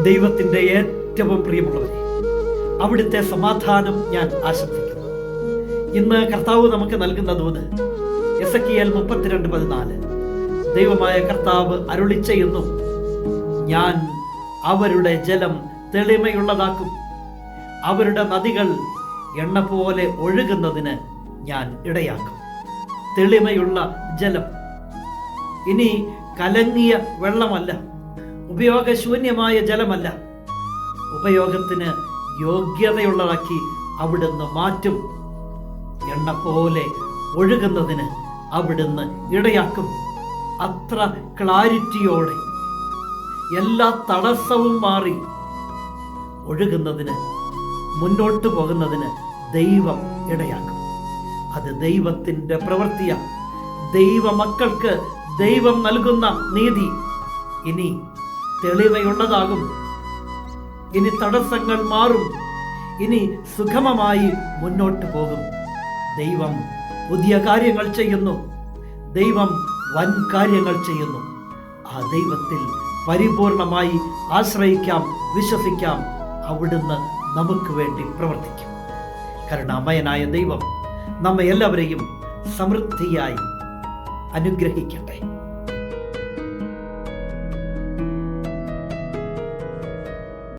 ദൈവത്തിൻ്റെ ഏറ്റവും പ്രിയമുള്ളവരെ, അവിടുത്തെ സമാധാനം ഞാൻ ആശംസിക്കുന്നു. ഇന്ന് കർത്താവ് നമുക്ക് നൽകുന്ന ദൂത് എസെക്കിയേൽ 32:14. ദൈവമായ കർത്താവ് അരുളി ചെയ്യുന്നു, ഞാൻ അവരുടെ ജലം തെളിമയുള്ളതാക്കും, അവരുടെ നദികൾ എണ്ണ പോലെ ഒഴുകുന്നതിന് ഞാൻ ഇടയാക്കും. തെളിമയുള്ള ജലം, ഇനി കലങ്ങിയ വെള്ളമല്ല, ഉപയോഗശൂന്യമായ ജലമല്ല, ഉപയോഗത്തിന് യോഗ്യതയുള്ളതാക്കി അവിടുന്ന് മാറ്റും. എണ്ണ പോലെ ഒഴുകുന്നതിന് അവിടുന്ന് ഇടയാക്കും. അത്ര ക്ലാരിറ്റിയോടെ എല്ലാ തടസ്സവും മാറി ഒഴുകുന്നതിന്, മുന്നോട്ട് പോകുന്നതിന് ദൈവം ഇടയാക്കും. അത് ദൈവത്തിൻ്റെ പ്രവൃത്തിയാണ്. ദൈവമക്കൾക്ക് ദൈവം നൽകുന്ന നീതി ഇനി തെളിവയുള്ളതാകും. ഇനി തടസ്സങ്ങൾ മാറും. ഇനി സുഗമമായി മുന്നോട്ട് പോകും. ദൈവം പുതിയ കാര്യങ്ങൾ ചെയ്യുന്നു. ദൈവം വൻ കാര്യങ്ങൾ ചെയ്യുന്നു. ആ ദൈവത്തിൽ പരിപൂർണമായി ആശ്രയിക്കാം, വിശ്വസിക്കാം. അവിടുന്ന് നമുക്ക് വേണ്ടി പ്രവർത്തിക്കും. കരുണാമയനായ ദൈവം നമ്മെ എല്ലാവരെയും സമൃദ്ധിയായി അനുഗ്രഹിക്കട്ടെ.